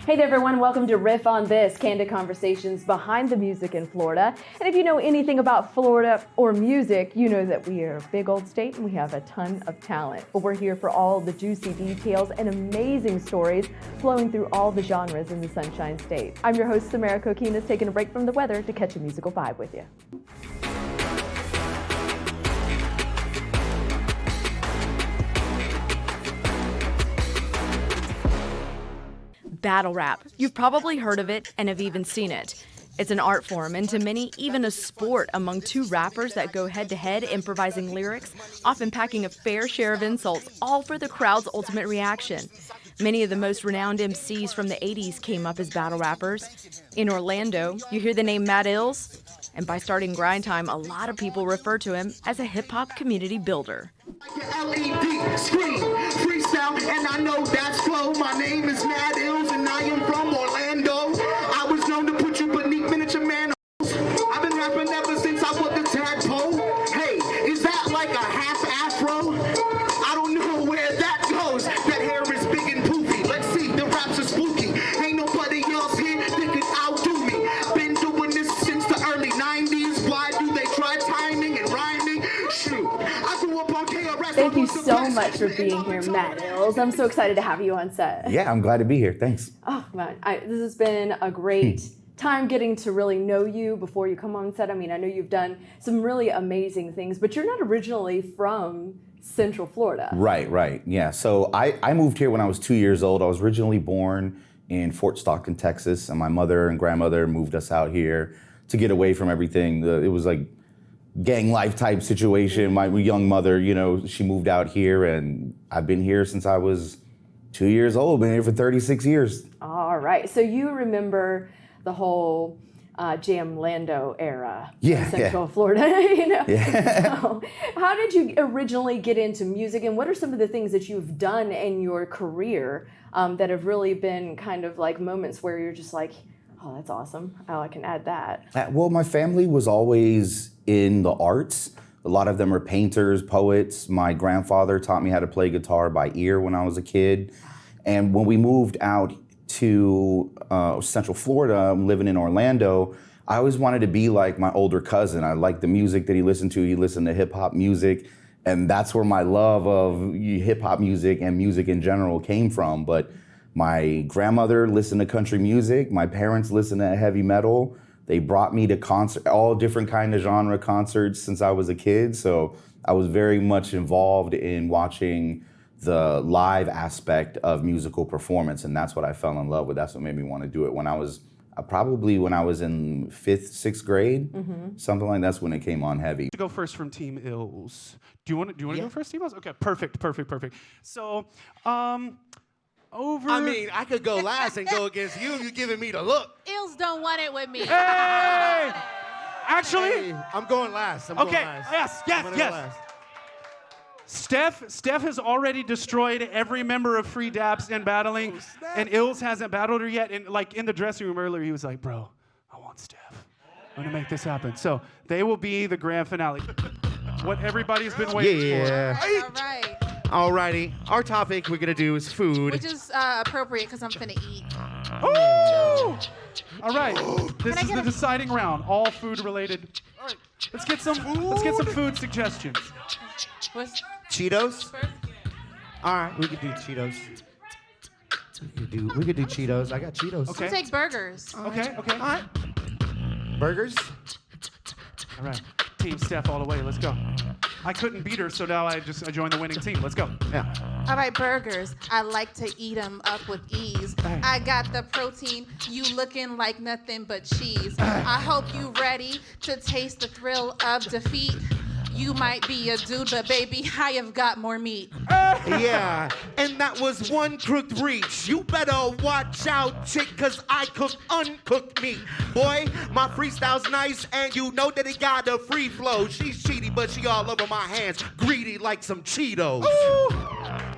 Hey there, everyone. Welcome to Riff on This, candid conversations behind the music in Florida. And if you know anything about Florida or music, you know that we are a big old state and we have a ton of talent. But we're here for all the juicy details and amazing stories flowing through all the genres in the Sunshine State. I'm your host, Samara Kokinas, taking a break from the weather to catch a musical vibe with you. Battle rap. You've probably heard of it and have even seen it. It's an art form, and to many, even a sport among two rappers that go head-to-head improvising lyrics, often packing a fair share of insults, all for the crowd's ultimate reaction. Many of the most renowned MCs from the 80s came up as battle rappers. In Orlando, you hear the name Mad Illz, and by starting Grind Time, a lot of people refer to him as a hip-hop community builder. LED, screen, freestyle, and I know that's flow. My name is Mad Illz, and I am from Orlando. I was known to put you beneath miniature man. I've been rapping ever since I was the tadpole. Hey, is that like a half afro? I don't know where that goes. That hair is big and poofy. Let's see, the raps are spooky. Ain't nobody else here that could outdo me. Been doing this since the early 90s. Why do they try timing and rhyming? Shoot, I grew up on KRS. Thank you so much for being here, Mad Illz. I'm so excited to have you on set. Yeah, I'm glad to be here. Thanks. Oh, man. This has been a great time getting to really know you before you come on set. I mean, I know you've done some really amazing things, but you're not originally from Central Florida. Right. Yeah. So I moved here when I was 2 years old. I was originally born in Fort Stockton, Texas, and my mother and grandmother moved us out here to get away from everything. It was like gang life type situation. My young mother, she moved out here, and I've been here since I was 2 years old. Been here for 36 years. All right. So you remember the whole Jam Lando era in Central Florida, Yeah. So how did you originally get into music, and what are some of the things that you've done in your career that have really been kind of like moments where you're just like, oh, that's awesome. Oh, I can add that. Well, my family was always in the arts. A lot of them are painters, poets. My grandfather taught me how to play guitar by ear when I was a kid. And when we moved out to Central Florida, living in Orlando, I always wanted to be like my older cousin. I liked the music that he listened to. He listened to hip hop music. And that's where my love of hip hop music and music in general came from. But my grandmother listened to country music. My parents listened to heavy metal. They brought me to all different kind of genre concerts since I was a kid. So I was very much involved in watching the live aspect of musical performance. And that's what I fell in love with. That's what made me want to do it. When I was in 5th, 6th grade, something like that's when it came on heavy. To go first from Team Illz. Do you want to go first, Team Illz? Okay, perfect. So, I mean, I could go last and go against you. You're giving me the look. Illz don't want it with me. Hey! Actually, Hey, I'm going last. Yes. Last. Steph has already destroyed every member of Free Daps in battling, and Illz hasn't battled her yet. And like in the dressing room earlier, he was like, "Bro, I want Steph. I'm gonna make this happen." So they will be the grand finale. What everybody's been waiting for. Yeah. All right. Alrighty. Our topic we're gonna do is food. Which is appropriate because I'm finna eat. Woo! All right. This is the deciding round. All food related. All right. Let's get some food suggestions. What's Cheetos? first? All right, we could do Cheetos. We could do Cheetos. I got Cheetos. Okay. I'll take burgers. Okay. All right. Burgers? All right. Team Steph all the way. Let's go. I couldn't beat her, so now I joined the winning team. Let's go. Yeah. All right, burgers. I like to eat them up with ease. Hey. I got the protein. You looking like nothing but cheese. I hope you ready to taste the thrill of defeat. You might be a dude, but baby, I have got more meat. Yeah, and that was one crooked reach. You better watch out, chick, cause I cook uncooked meat. Boy, my freestyle's nice, and you know that it got a free flow. She's cheaty, but she all over my hands, greedy like some Cheetos. Ooh.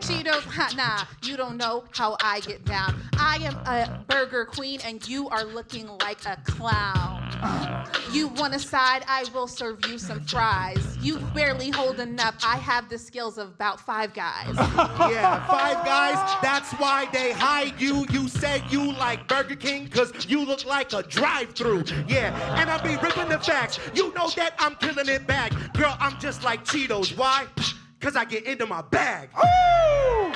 Cheetos, ha, nah, you don't know how I get down. I am a burger queen and you are looking like a clown. You want a side, I will serve you some fries. You barely holding up, I have the skills of about 5 guys. Yeah, 5 guys, that's why they hide you. You said you like Burger King, cause you look like a drive-thru. Yeah, and I be ripping the facts. You know that I'm killing it back. Girl, I'm just like Cheetos. Why? Cause I get into my bag. Woo!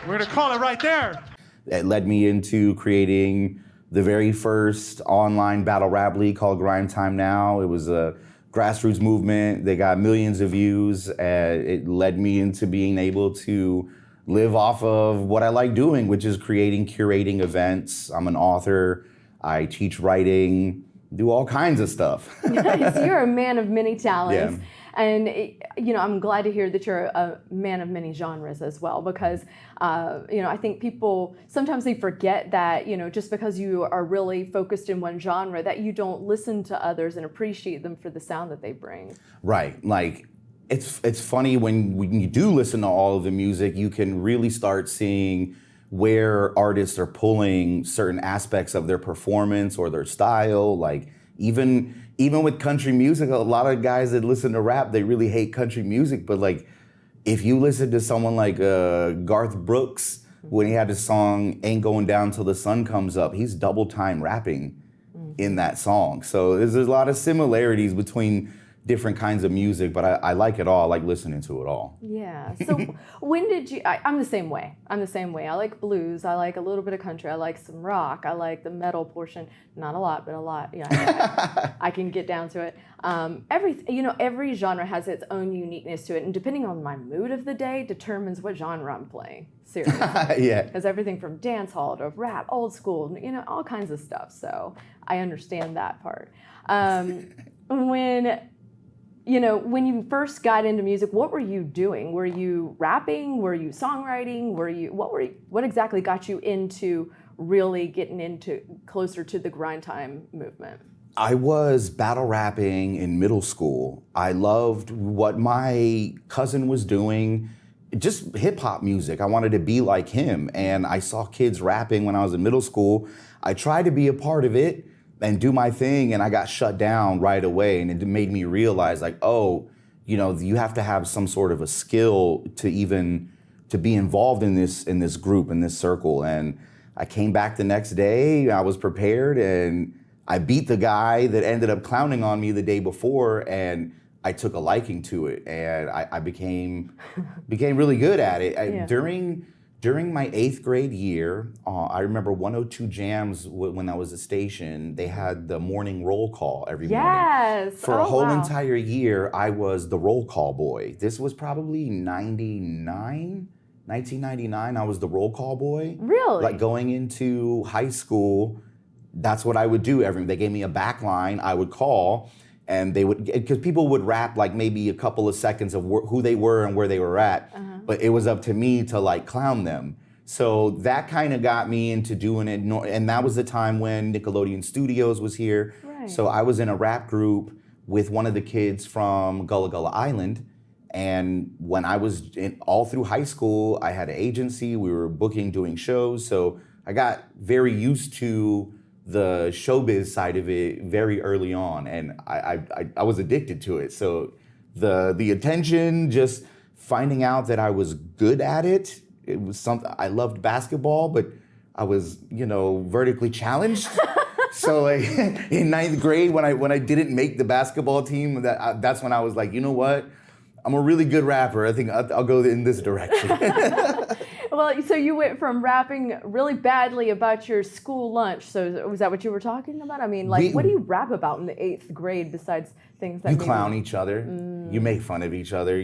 We're gonna call it right there. It led me into creating the very first online battle rap league called Grind Time Now. It was a grassroots movement. They got millions of views. It led me into being able to live off of what I like doing, which is creating, curating events. I'm an author. I teach writing, do all kinds of stuff. Nice. You're a man of many talents. Yeah. And, I'm glad to hear that you're a man of many genres as well, because, I think people, sometimes they forget that, just because you are really focused in one genre, that you don't listen to others and appreciate them for the sound that they bring. Right. Like, it's funny when you do listen to all of the music, you can really start seeing where artists are pulling certain aspects of their performance or their style. Like, even with country music, a lot of guys that listen to rap, they really hate country music. But like, if you listen to someone like Garth Brooks, when he had his song "Ain't Going Down Till the Sun Comes Up," he's double time rapping in that song. So there's a lot of similarities between different kinds of music, but I like it all. I like listening to it all. Yeah. So when did you, I'm the same way. I like blues. I like a little bit of country. I like some rock. I like the metal portion. Not a lot, but a lot. Yeah, I can get down to it. Every genre has its own uniqueness to it. And depending on my mood of the day determines what genre I'm playing. Seriously. Yeah. There's everything from dance hall to rap, old school, all kinds of stuff. So I understand that part. When you first got into music, what were you doing? Were you rapping? Were you songwriting? What exactly got you into really getting into closer to the grind time movement? I was battle rapping in middle school. I loved what my cousin was doing, just hip hop music. I wanted to be like him, and I saw kids rapping when I was in middle school. I tried to be a part of it and do my thing, and I got shut down right away. And it made me realize, like, you have to have some sort of a skill to be involved in this group, in this circle. And I came back the next day, I was prepared, and I beat the guy that ended up clowning on me the day before, and I took a liking to it, and I became really good at it. Yeah. During my 8th grade year, I remember 102 Jams, when I was a station, they had the morning roll call every morning. Yes. For a whole entire year, I was the roll call boy. This was probably 1999, I was the roll call boy. Really? Like, going into high school, that's what I would do. They gave me a back line, I would call, and they would, because people would rap like maybe a couple of seconds of who they were and where they were at, but it was up to me to like clown them. So that kind of got me into doing it, and that was the time when Nickelodeon Studios was here. Right. So I was in a rap group with one of the kids from Gullah Gullah Island, and when I was all through high school, I had an agency, we were doing shows, so I got very used to the showbiz side of it very early on, and I was addicted to it. So the attention, just finding out that I was good at it, it was something. I loved basketball, but I was, vertically challenged. So like in 9th grade, when I didn't make the basketball team, that's when I was like, you know what? I'm a really good rapper. I think I'll go in this direction. Well, so you went from rapping really badly about your school lunch. So was that what you were talking about? I mean, like, what do you rap about in the 8th grade besides things that you clown each other? You make fun of each other.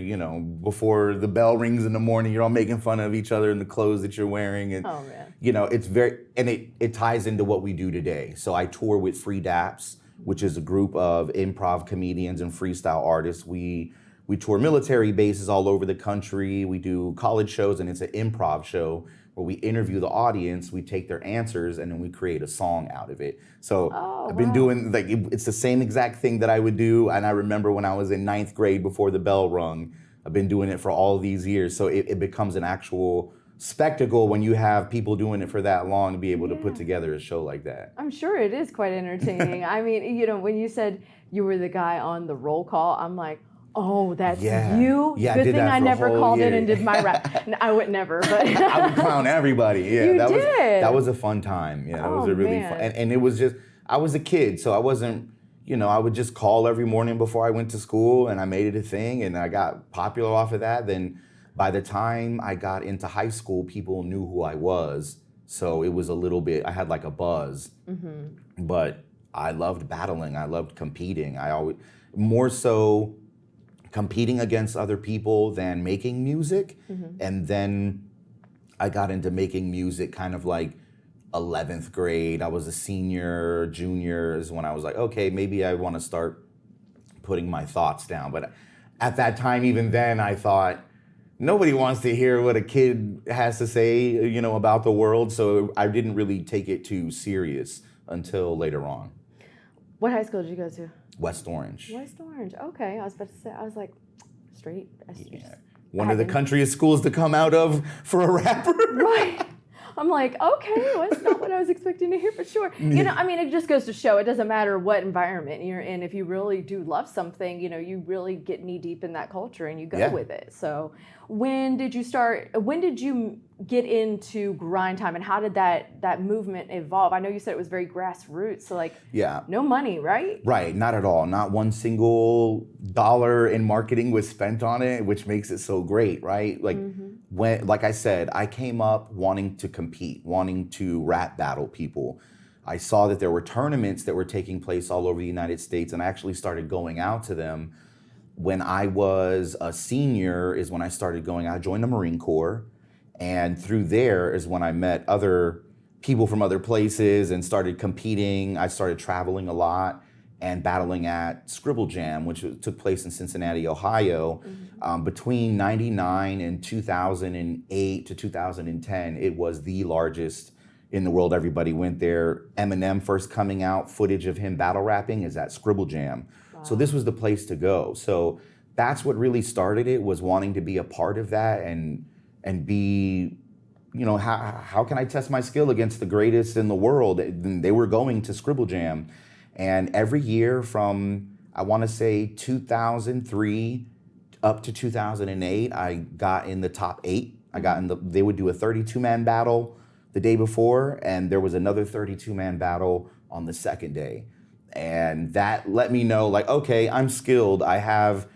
Before the bell rings in the morning, you're all making fun of each other in the clothes that you're wearing, and oh man, it's very, and it ties into what we do today. So I tour with Free Daps, which is a group of improv comedians and freestyle artists. We tour military bases all over the country. We do college shows, and it's an improv show where we interview the audience, we take their answers, and then we create a song out of it. So I've been doing, it's the same exact thing that I would do. And I remember when I was in 9th grade, before the bell rung, I've been doing it for all these years. So it becomes an actual spectacle when you have people doing it for that long to be able to put together a show like that. I'm sure it is quite entertaining. I mean, you know, when you said you were the guy on the roll call, I'm like, oh, that's you? Yeah, Good I did thing that I for a never whole called in year. and did my rap. No, I would never, but I would clown everybody. Yeah, You that did? that was a fun time. Yeah, that was Oh, a really man. fun. And it was just, I was a kid, so I wasn't, you know, I would just call every morning before I went to school, and I made it a thing, and I got popular off of that. Then by the time I got into high school, people knew who I was, so it was a little bit, I had like a buzz. But I loved battling, I loved competing. I always, more so competing against other people than making music. And then I got into making music kind of like 11th grade. I was a senior, junior is when I was like, okay, maybe I want to start putting my thoughts down. But at that time, even then, I thought, nobody wants to hear what a kid has to say, you know, about the world. So I didn't really take it too serious until later on. what high school did you go to? West Orange. West Orange. Okay, I was about to say, I was like, straight. Yeah. One of the countryest schools to come out of for a rapper. Right. I'm like, okay, well, that's not what I was expecting to hear for sure. You know, I mean, it just goes to show it doesn't matter what environment you're in. If you really do love something, you know, you really get knee deep in that culture and you go with it. So when did you get into grind time, and how did that movement evolve? I know you said it was very grassroots, so like no money, right? Right, not at all. Not one single dollar in marketing was spent on it, which makes it so great, right? Like when, like I said, I came up wanting to compete, wanting to rap battle people. I saw that there were tournaments that were taking place all over the United States, and I actually started going out to them. When I was a senior is when I started going, I joined the Marine Corps, and through there is when I met other people from other places and started competing. I started traveling a lot and battling at Scribble Jam, which took place in Cincinnati, Ohio. Between 99 and 2008 to 2010, it was the largest in the world. Everybody went there. Eminem first coming out, footage of him battle rapping is at Scribble Jam. So this was the place to go. So that's what really started it, was wanting to be a part of that and be, you know, how can I test my skill against the greatest in the world? They were going to Scribble Jam. And every year from, I want to say 2003 up to 2008, I got in the top 8. I got in they would do a 32-man battle the day before, and there was another 32-man battle on the second day. And that let me know, like, okay, I'm skilled. I have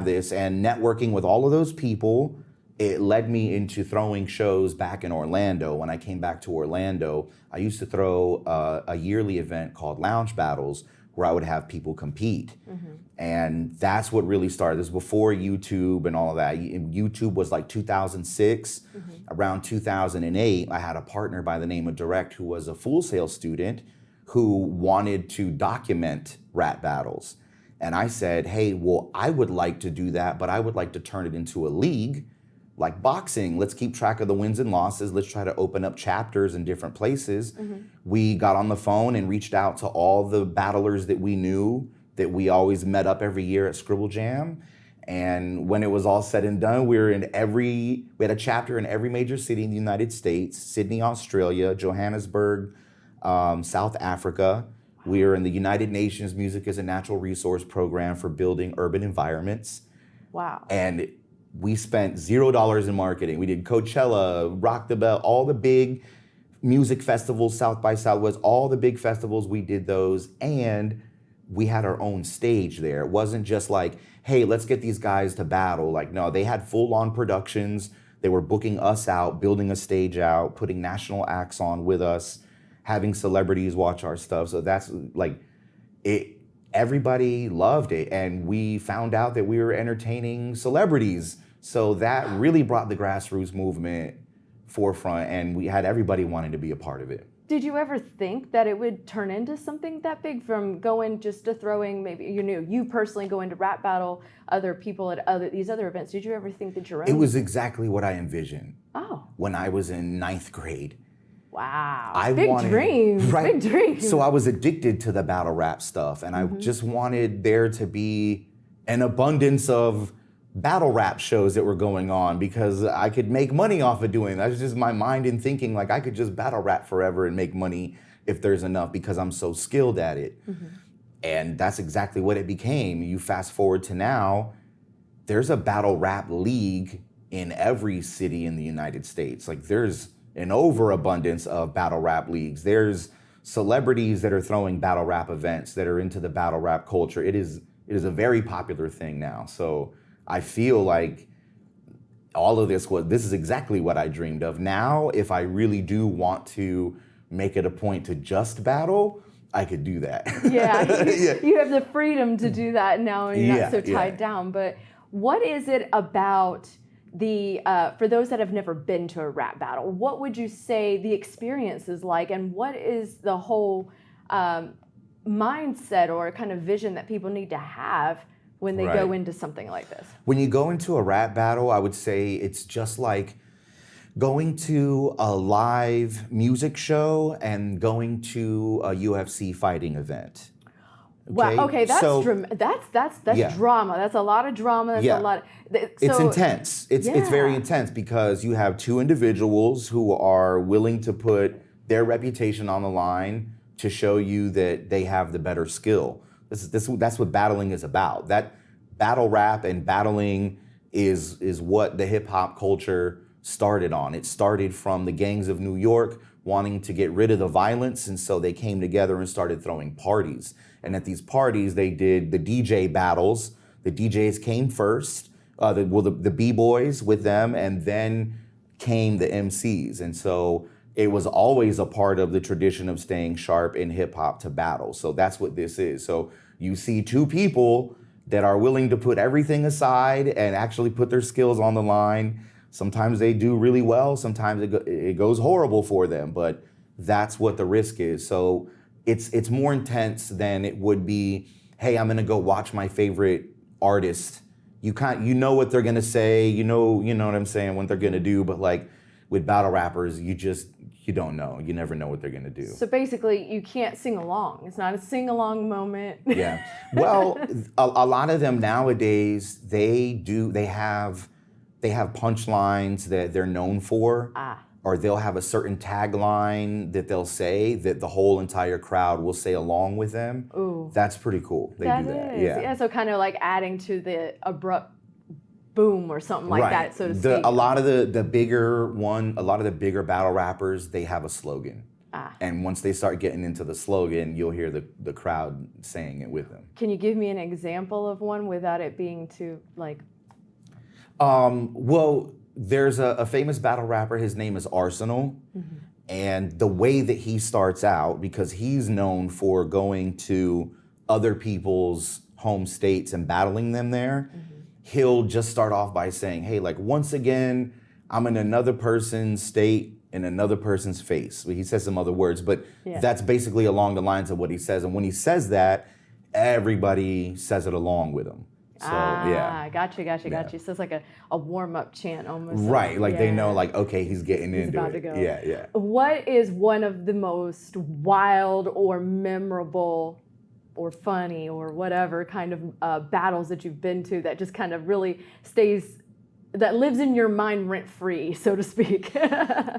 this. And networking with all of those people, it led me into throwing shows back in Orlando. When I came back to Orlando, I used to throw a yearly event called Lounge Battles, where I would have people compete. And that's what really started. This was before YouTube and all of that. YouTube was like 2006. Around 2008, I had a partner by the name of Direct, who was a Full Sail student who wanted to document rap battles. And I said, hey, well, I would like to do that, but I would like to turn it into a league, like boxing. Let's keep track of the wins and losses. Let's try to open up chapters in different places. We got on the phone and reached out to all the battlers that we knew, that we always met up every year at Scribble Jam. And when it was all said and done, we had a chapter in every major city in the United States: Sydney, Australia; Johannesburg, South Africa. We are in the United Nations Music as a Natural Resource Program for building urban environments. Wow. And we spent $0 in marketing. We did Coachella, Rock the Bell, all the big music festivals, South by Southwest, all the big festivals, we did those. And we had our own stage there. It wasn't just like, hey, let's get these guys to battle. Like, no, they had full-on productions. They were booking us out, building a stage out, putting national acts on with us, having celebrities watch our stuff. So that's like, everybody loved it. And we found out that we were entertaining celebrities. So that really brought the grassroots movement forefront, and we had everybody wanting to be a part of it. Did you ever think that it would turn into something that big, from going just to throwing, maybe, you personally going to rap battle other people at these other events? Did you ever think that your own? It was exactly what I envisioned. Oh. When I was in 9th grade. Wow. Big dreams. Right? Big dreams. So I was addicted to the battle rap stuff, and I just wanted there to be an abundance of battle rap shows that were going on because I could make money off of doing it. That's just my mind in thinking like I could just battle rap forever and make money if there's enough because I'm so skilled at it. And that's exactly what it became. You fast forward to now, there's a battle rap league in every city in the United States. Like there's an overabundance of battle rap leagues. There's celebrities that are throwing battle rap events that are into the battle rap culture. It is a very popular thing now. So I feel like all of this is exactly what I dreamed of. Now, if I really do want to make it a point to just battle, I could do that. You have the freedom to do that now and you're not so tied down. But what is it about for those that have never been to a rap battle, what would you say the experience is like, and what is the whole mindset or kind of vision that people need to have when they go into something like this? When you go into a rap battle, I would say it's just like going to a live music show and going to a UFC fighting event. Wow. Okay, that's drama. That's a lot of drama. That's a lot. It's intense. It's very intense because you have two individuals who are willing to put their reputation on the line to show you that they have the better skill. That's what battling is about. That battle rap and battling is what the hip hop culture started on. It started from the gangs of New York wanting to get rid of the violence, and so they came together and started throwing parties. And at these parties, they did the DJ battles. The DJs came first, the B-boys with them, and then came the MCs. And so it was always a part of the tradition of staying sharp in hip hop to battle. So that's what this is. So you see two people that are willing to put everything aside and actually put their skills on the line. Sometimes they do really well. Sometimes it goes horrible for them, but that's what the risk is. So it's more intense than it would be, hey, I'm gonna go watch my favorite artist. You know what they're gonna say, you know what I'm saying, what they're gonna do, but like with battle rappers, you don't know. You never know what they're gonna do. So basically, you can't sing along. It's not a sing-along moment. Yeah. Well, a lot of them nowadays, they have punchlines that they're known for. Or they'll have a certain tagline that they'll say that the whole entire crowd will say along with them. Ooh. That's pretty cool. They do that. Yeah, so kind of like adding to the abrupt boom or something like that, so to speak. A lot of the bigger battle rappers, they have a slogan. And once they start getting into the slogan, you'll hear the crowd saying it with them. Can you give me an example of one without it being too like... Well, there's a famous battle rapper, his name is Arsenal, and the way that he starts out, because he's known for going to other people's home states and battling them there, he'll just start off by saying, hey, like once again, I'm in another person's state, in another person's face. He says some other words, but that's basically along the lines of what he says. And when he says that, everybody says it along with him. So, Gotcha. So it's like a warm-up chant almost. Right, like they know, like, okay, he's getting into about it. To go. Yeah. What is one of the most wild or memorable or funny or whatever kind of battles that you've been to that just kind of really that lives in your mind rent-free, so to speak?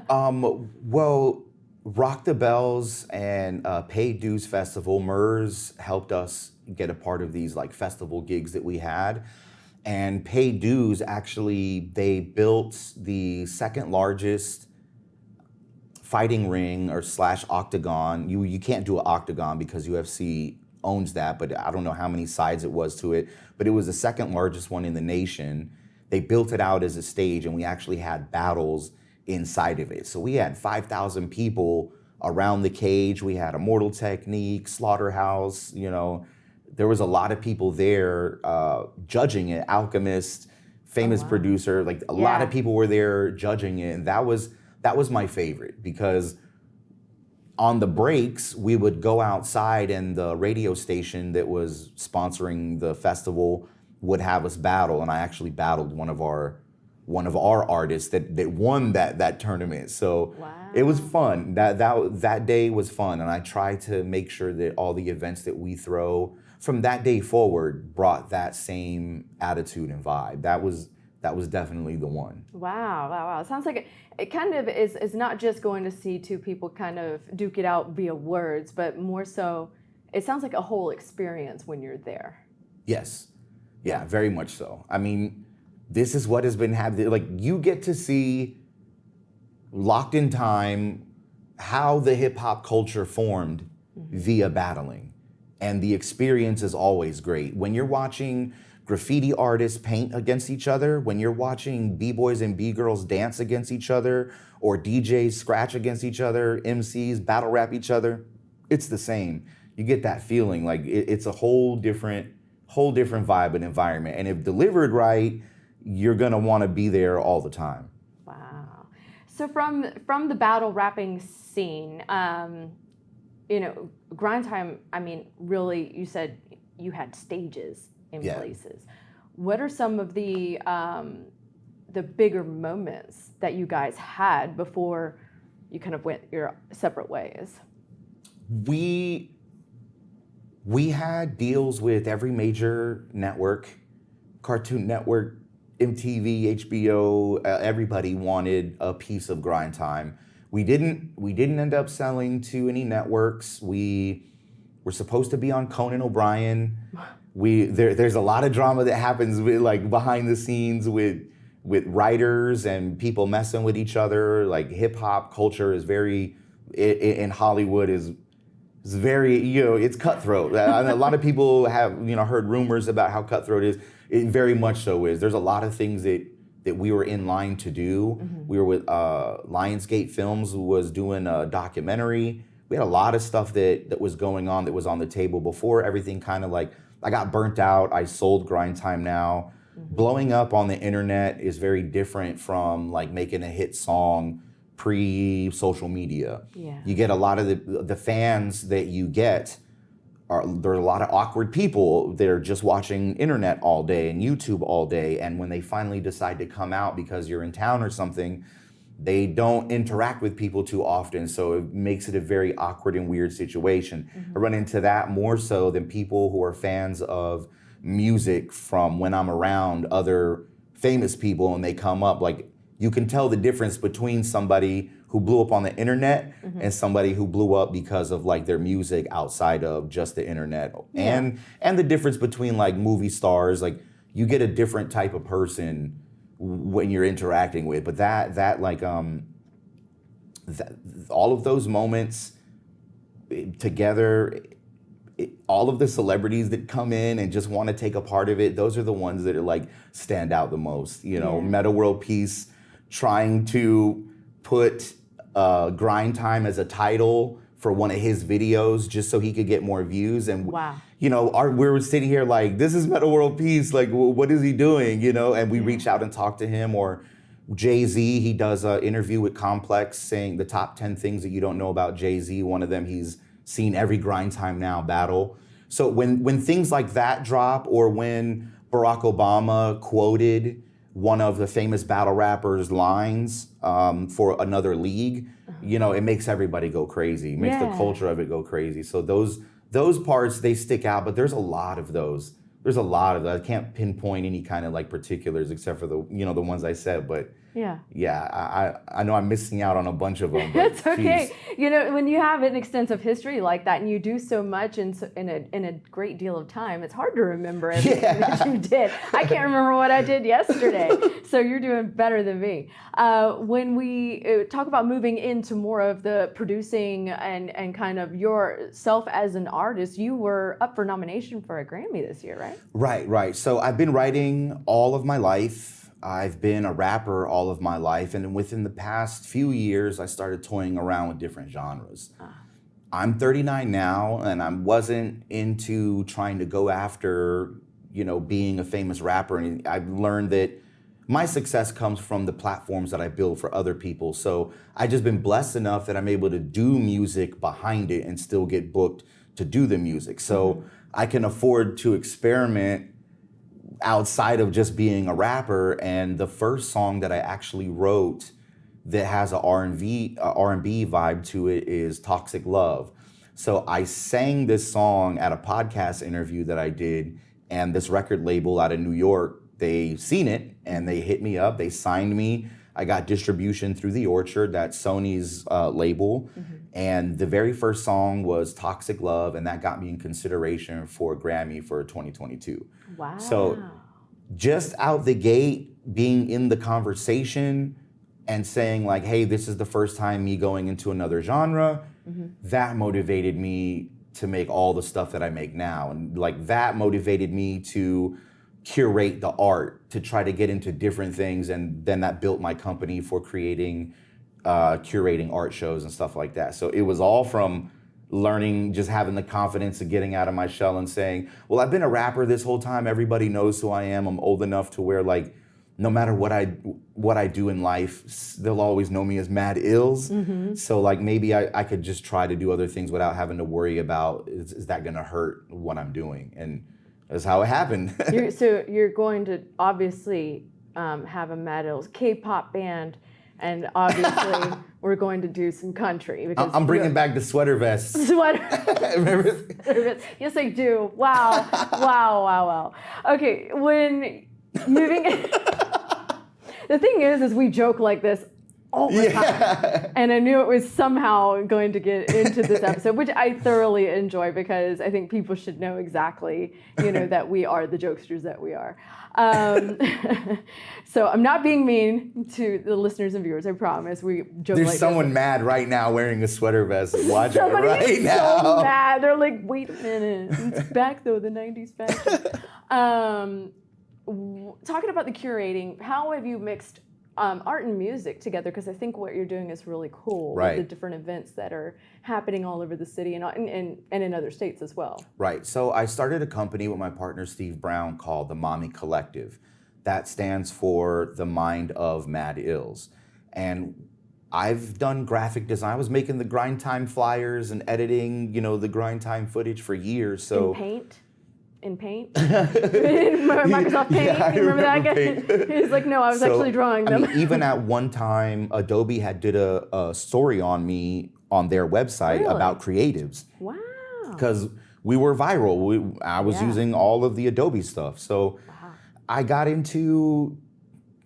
Well, Rock the Bells and Paid Dues Festival, MERS helped us get a part of these like festival gigs that we had. And Paid Dues, actually, they built the second largest fighting ring or / octagon. You can't do an octagon because UFC owns that, but I don't know how many sides it was to it, but it was the second largest one in the nation. They built it out as a stage and we actually had battles inside of it. So we had 5,000 people around the cage. We had Immortal Technique, Slaughterhouse, there was a lot of people there judging it. Alchemist, famous producer, like a lot of people were there judging it. And that was my favorite because on the breaks, we would go outside and the radio station that was sponsoring the festival would have us battle. And I actually battled one of our artists that won that tournament. So it was fun. That day was fun. And I try to make sure that all the events that we throw from that day forward brought that same attitude and vibe. That was definitely the one. Wow. It sounds like it kind of is not just going to see two people kind of duke it out via words, but more so, it sounds like a whole experience when you're there. Yes. Yeah, very much so. I mean, this is what has been happening. Like, you get to see locked in time how the hip hop culture formed via battling. And the experience is always great. When you're watching graffiti artists paint against each other, when you're watching B-boys and B-girls dance against each other, or DJs scratch against each other, MCs battle rap each other, it's the same. You get that feeling like it's a whole different vibe and environment. And if delivered right, you're gonna wanna be there all the time. Wow. So from the battle rapping scene, grind time, I mean, really, you said you had stages in places. What are some of the bigger moments that you guys had before you kind of went your separate ways? We had deals with every major network, Cartoon Network, MTV, HBO. Everybody wanted a piece of grind time. We didn't end up selling to any networks. We were supposed to be on Conan O'Brien. There's a lot of drama that happens with, like, behind the scenes with writers and people messing with each other. Like, hip hop culture is very in Hollywood is very, it's cutthroat. A lot of people have heard rumors about how cutthroat is. It very much so is. There's a lot of things that we were in line to do. We were with Lionsgate Films, who was doing a documentary. We had a lot of stuff that was going on that was on the table before everything kind of like, I got burnt out. I sold Grind Time Now. Blowing up on the internet is very different from like making a hit song pre-social media. Yeah. You get a lot of the fans that you get there are a lot of awkward people that are just watching internet all day and YouTube all day, and when they finally decide to come out because you're in town or something, they don't interact with people too often, so it makes it a very awkward and weird situation. I run into that more so than people who are fans of music from when I'm around other famous people and they come up. Like, you can tell the difference between somebody who blew up on the internet and somebody who blew up because of like their music outside of just the internet. Yeah. And the difference between like movie stars, like you get a different type of person when you're interacting with. But that like all of those moments together, all of the celebrities that come in and just want to take a part of it, those are the ones that are like stand out the most. Meta World Peace trying to put Grind Time as a title for one of his videos just so he could get more views. And wow. we were sitting here like, this is Meta World Peace, like, what is he doing? And we reach out and talk to him. Or Jay-Z, he does an interview with Complex saying the top 10 things that you don't know about Jay-Z. One of them, he's seen every Grind Time Now battle. So when things like that drop, or when Barack Obama quoted one of the famous battle rappers' lines for another league, it makes everybody go crazy. It makes the culture of it go crazy. So those parts, they stick out, but there's a lot of those. There's a lot of that. I can't pinpoint any kind of like particulars except for the the ones I said, but I know I'm missing out on a bunch of them. But it's okay. When you have an extensive history like that and you do so much in a great deal of time, it's hard to remember everything that you did. I can't remember what I did yesterday, so you're doing better than me. When we talk about moving into more of the producing and kind of yourself as an artist, you were up for nomination for a Grammy this year, right? Right. So I've been writing all of my life. I've been a rapper all of my life, and within the past few years, I started toying around with different genres. I'm 39 now, and I wasn't into trying to go after, being a famous rapper. And I've learned that my success comes from the platforms that I build for other people. So I've just been blessed enough that I'm able to do music behind it and still get booked to do the music. So I can afford to experiment outside of just being a rapper. And the first song that I actually wrote that has a R&B vibe to it is Toxic Love. So I sang this song at a podcast interview that I did, and this record label out of New York, they seen it and they hit me up, they signed me. I got distribution through The Orchard, that's Sony's label. And the very first song was Toxic Love, and that got me in consideration for a Grammy for 2022. Wow. So just out the gate, being in the conversation and saying like, hey, this is the first time me going into another genre, that motivated me to make all the stuff that I make now. And like that motivated me to curate the art, to try to get into different things. And then that built my company for creating, curating art shows and stuff like that. So it was all from learning, just having the confidence of getting out of my shell and saying, well, I've been a rapper this whole time. Everybody knows who I am. I'm old enough to where like, no matter what I do in life, they'll always know me as Mad Illz. So like maybe I could just try to do other things without having to worry about, is that gonna hurt what I'm doing? And that's how it happened. So you're going to obviously have a Mad Illz K-pop band, and obviously we're going to do some country. Because I'm bringing back the sweater vest. Remember? Yes, I do. Wow, wow. Okay, when moving... The thing is we joke like this all the time. And I knew it was somehow going to get into this episode, which I thoroughly enjoy because I think people should know exactly, that we are the jokesters that we are. So I'm not being mean to the listeners and viewers, I promise. We joke There's like someone this. mad right now wearing a sweater vest watching Somebody it right is now. so mad. They're like, wait a minute. It's back though, the 90s fashion. Talking about the curating, how have you mixed art and music together? Because I think what you're doing is really cool. Right. With the different events that are happening all over the city and in other states as well. Right. So I started a company with my partner Steve Brown called the Mommy Collective. That stands for the mind of Mad Illz. And I've done graphic design. I was making the grind time flyers and editing, the grind time footage for years. So In Paint? In Microsoft Paint? Yeah, you remember that guy? Paint. He's like, no, I was actually drawing them. I mean, even at one time, Adobe did a story on me on their website about creatives. Wow. Because we were viral. I was using all of the Adobe stuff. So I got into,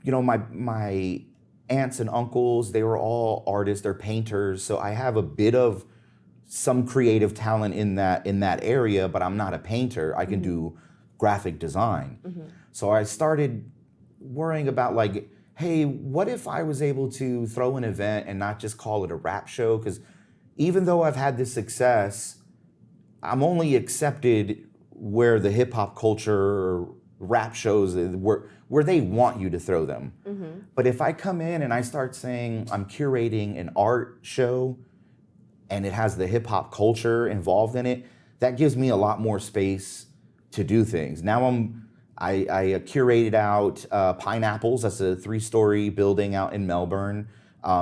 my aunts and uncles, they were all artists, they're painters. So I have a bit of some creative talent in that area, but I'm not a painter. I can do graphic design. So I started worrying about like, hey, what if I was able to throw an event and not just call it a rap show? Because even though I've had this success, I'm only accepted where the hip hop culture or rap shows where they want you to throw them. But if I come in and I start saying I'm curating an art show and it has the hip hop culture involved in it, that gives me a lot more space to do things. Now I curated out Pineapples, that's a 3-story building out in Melbourne.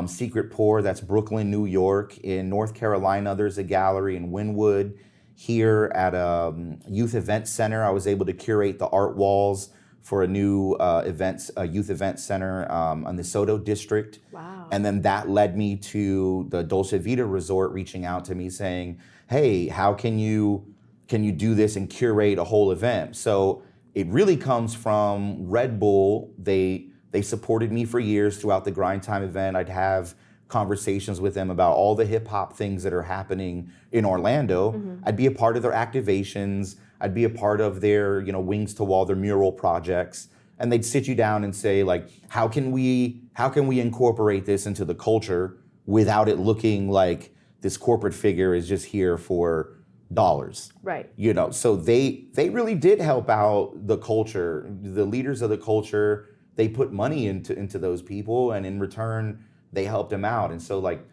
Secret Pour, that's Brooklyn, New York. In North Carolina, there's a gallery in Wynwood. Here at a youth event center, I was able to curate the art walls for a new youth event center on the Soto district. Wow. And then that led me to the Dolce Vita Resort reaching out to me saying, hey, how can you do this and curate a whole event? So it really comes from Red Bull. They supported me for years throughout the Grind Time event. I'd have conversations with them about all the hip hop things that are happening in Orlando. I'd be a part of their activations. I'd be a part of their, Wings to Wall, their mural projects. And they'd sit you down and say, like, how can we incorporate this into the culture without it looking like this corporate figure is just here for dollars? Right. So they really did help out the culture. The leaders of the culture, they put money into those people, and in return, they helped them out. And so like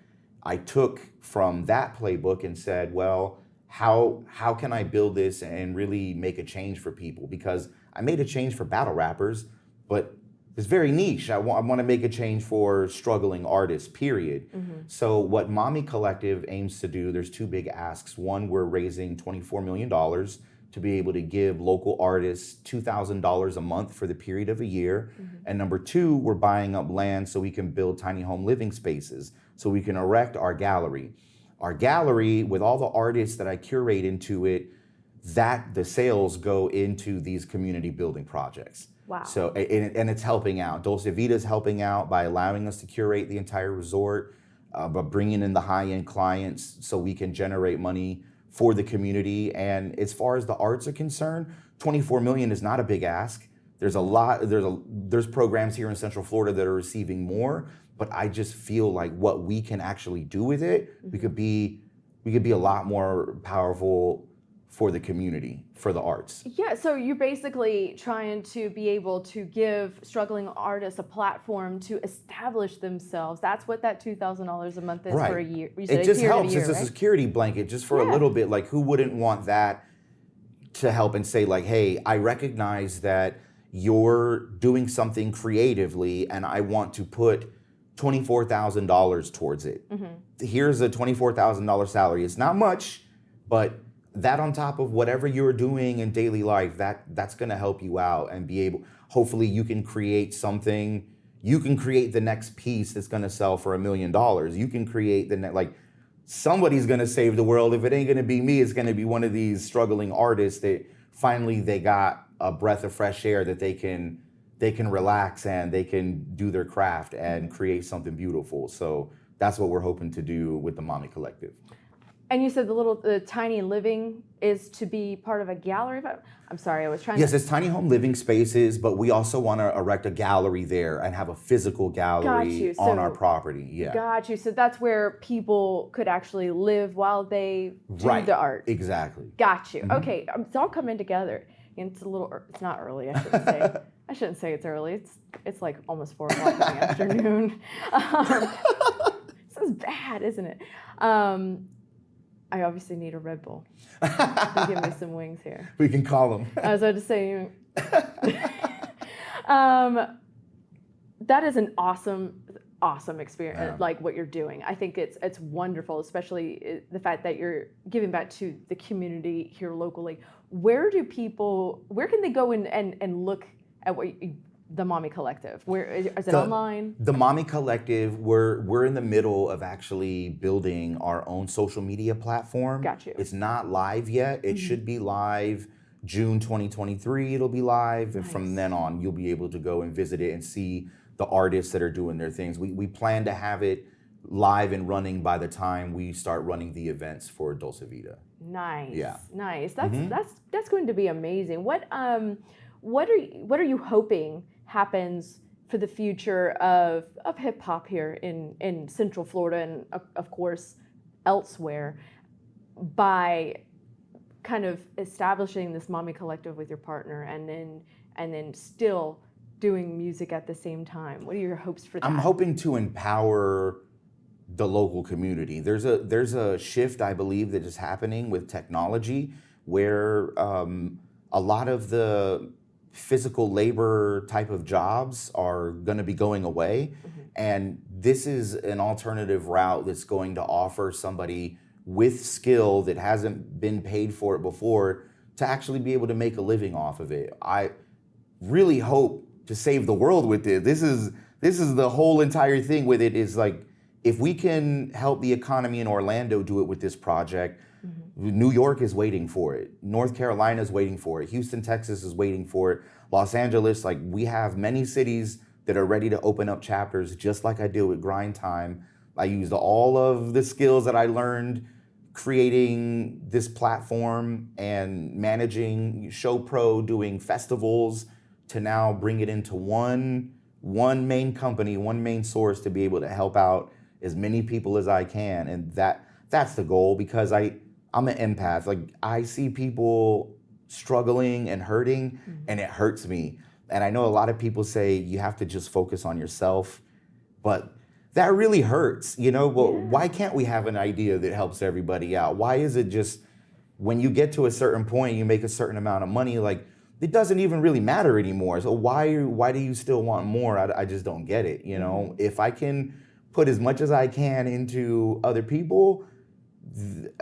I took from that playbook and said, well, how can I build this and really make a change for people? Because I made a change for battle rappers, but it's very niche. I want to make a change for struggling artists, period. So what Mommy Collective aims to do, there's 2 big asks. One, we're raising $24 million to be able to give local artists $2,000 a month for the period of a year. And number 2, we're buying up land so we can build tiny home living spaces, so we can erect our gallery. Our gallery, with all the artists that I curate into it, that the sales go into these community building projects. Wow. So, and it's helping out. Dolce Vita is helping out by allowing us to curate the entire resort, but bringing in the high-end clients so we can generate money for the community. And as far as the arts are concerned, 24 million is not a big ask. There's a lot, there's programs here in Central Florida that are receiving more, but I just feel like what we can actually do with it, we could be a lot more powerful for the community, for the arts. Yeah, so you're basically trying to be able to give struggling artists a platform to establish themselves. That's what that $2,000 a month is for a year. It just helps. It's a right? security blanket just for a little bit. Like, who wouldn't want that to help and say, like, hey, I recognize that you're doing something creatively and I want to put $24,000 towards it. Here's a $24,000 salary. It's not much, but that on top of whatever you're doing in daily life, that's gonna help you out and be able, hopefully you can create something, you can create the next piece that's gonna sell for $1 million. You can create the next, like, somebody's gonna save the world. If it ain't gonna be me, it's gonna be one of these struggling artists that finally they got a breath of fresh air that they can relax and they can do their craft and create something beautiful. So that's what we're hoping to do with the Mommy Collective. And you said the tiny living is to be part of a gallery? I'm sorry, I was trying Yes, to... it's tiny home living spaces, but we also want to erect a gallery there and have a physical gallery on our property. Yeah. Got you. So that's where people could actually live while they do the art. Exactly. Got you. Okay, it's all coming together. And it's not early, I shouldn't say. I shouldn't say it's early. It's like almost 4 o'clock in the afternoon. This is bad, isn't it? I obviously need a Red Bull. Give me some wings here. We can call them. I was about to say, that is an awesome experience, like what you're doing. I think it's wonderful, especially the fact that you're giving back to the community here locally. Where can they go and look at the Mommy Collective? Where is it online? The Mommy Collective, we're in the middle of actually building our own social media platform. Got you. It's not live yet. It should be live June 2023. It'll be live, and from then on, you'll be able to go and visit it and see the artists that are doing their things. We plan to have it live and running by the time we start running the events for Dolce Vita. Nice. Yeah. Nice. That's going to be amazing. What are you hoping happens for the future of hip hop here in Central Florida and of course elsewhere by kind of establishing this Mommy Collective with your partner and then still doing music at the same time? What are your hopes for that? I'm hoping to empower the local community. There's a shift, I believe, that is happening with technology where a lot of the physical labor type of jobs are going to be going away. And this is an alternative route that's going to offer somebody with skill that hasn't been paid for it before to actually be able to make a living off of it. I really hope to save the world with it. This is the whole entire thing with it, is like, if we can help the economy in Orlando do it with this project, New York is waiting for it. North Carolina is waiting for it. Houston, Texas is waiting for it. Los Angeles, like, we have many cities that are ready to open up chapters, just like I did with Grind Time. I used all of the skills that I learned creating this platform and managing Show Pro, doing festivals, to now bring it into one main company, one main source to be able to help out as many people as I can. And that's the goal, because I'm an empath. Like, I see people struggling and hurting, and it hurts me. And I know a lot of people say you have to just focus on yourself, but that really hurts, you know? But why can't we have an idea that helps everybody out? Why is it just when you get to a certain point, you make a certain amount of money, like, it doesn't even really matter anymore. So why do you still want more? I just don't get it, you know? If I can put as much as I can into other people,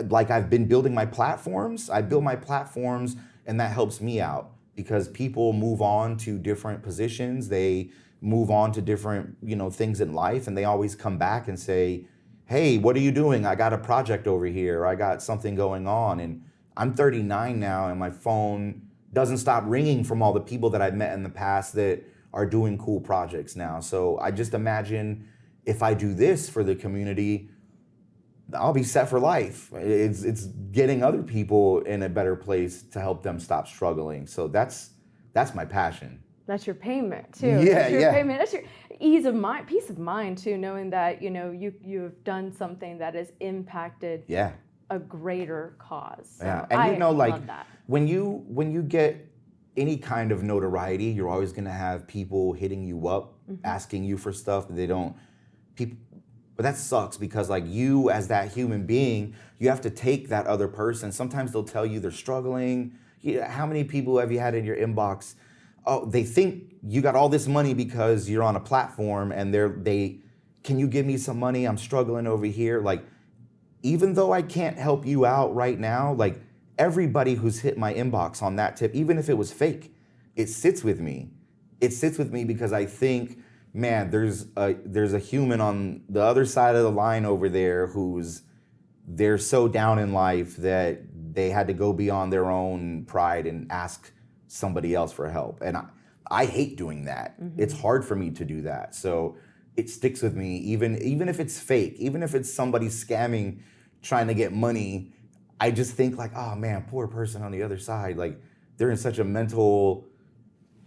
like, I've been building my platforms, I build my platforms, and that helps me out, because people move on to different positions, they move on to different, things in life, and they always come back and say, hey, what are you doing? I got a project over here. Or I got something going on. And I'm 39 now, and my phone doesn't stop ringing from all the people that I've met in the past that are doing cool projects now. So I just imagine if I do this for the community, I'll be set for life. It's getting other people in a better place to help them stop struggling. So that's my passion. That's your payment too. Yeah, That's your yeah. payment. That's your ease of mind, peace of mind too, knowing that you've done something that has impacted Yeah. a greater cause. So Yeah. And I like love that. when you get any kind of notoriety, you're always gonna have people hitting you up, asking you for stuff that they don't. But that sucks because like you as that human being, you have to take that other person. Sometimes they'll tell you they're struggling. How many people have you had in your inbox? Oh, they think you got all this money because you're on a platform and can you give me some money? I'm struggling over here. Like, even though I can't help you out right now, like everybody who's hit my inbox on that tip, even if it was fake, it sits with me. It sits with me because I think, man, there's a human on the other side of the line over there they're so down in life that they had to go beyond their own pride and ask somebody else for help. And I hate doing that. It's hard for me to do that. So it sticks with me, even if it's fake, even if it's somebody scamming, trying to get money. I just think like, oh man, poor person on the other side. Like they're in such a mental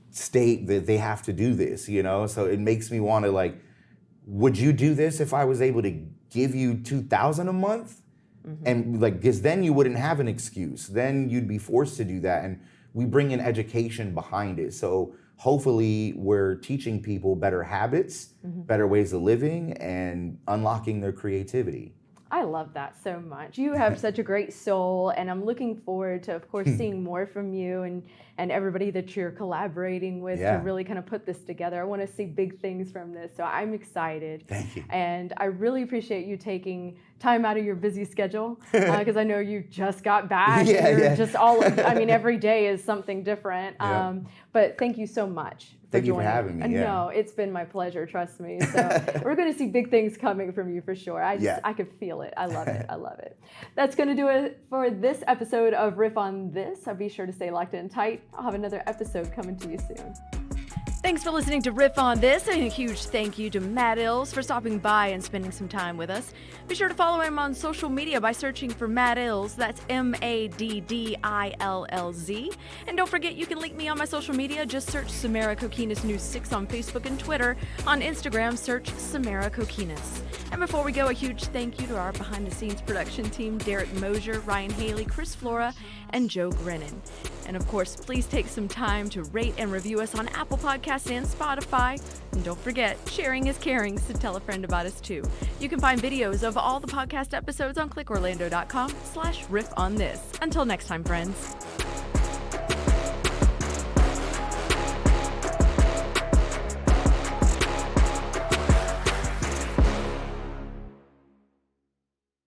state that they have to do this, So it makes me want to like, would you do this if I was able to give you $2,000 a month? And like, because then you wouldn't have an excuse. Then you'd be forced to do that. And we bring in education behind it. So hopefully we're teaching people better habits, better ways of living, and unlocking their creativity. I love that so much. You have such a great soul, and I'm looking forward to, of course, seeing more from you and everybody that you're collaborating with to really kind of put this together. I want to see big things from this, so I'm excited. Thank you. And I really appreciate you taking time out of your busy schedule, because I know you just got back. Yeah, and you're yeah. just every day is something different. Yeah. But thank you so much. Thank you for joining. having me. Yeah. No, it's been my pleasure. Trust me. So we're going to see big things coming from you for sure. I could feel it. I love it. I love it. That's going to do it for this episode of Riff on This. I'll be sure to stay locked in tight. I'll have another episode coming to you soon. Thanks for listening to Riff on This, and a huge thank you to Mad Illz for stopping by and spending some time with us. Be sure to follow him on social media by searching for Mad Illz. That's MADDILLZ. And don't forget, you can link me on my social media. Just search Samara Kokinas News 6 on Facebook and Twitter. On Instagram, search Samara Kokinas. And before we go, a huge thank you to our behind-the-scenes production team, Derek Mosier, Ryan Haley, Chris Flora, and Joe Grennan. And of course, please take some time to rate and review us on Apple Podcasts and Spotify. And don't forget, sharing is caring, so tell a friend about us too. You can find videos of all the podcast episodes on clickorlando.com/riffonthis. Until next time, friends.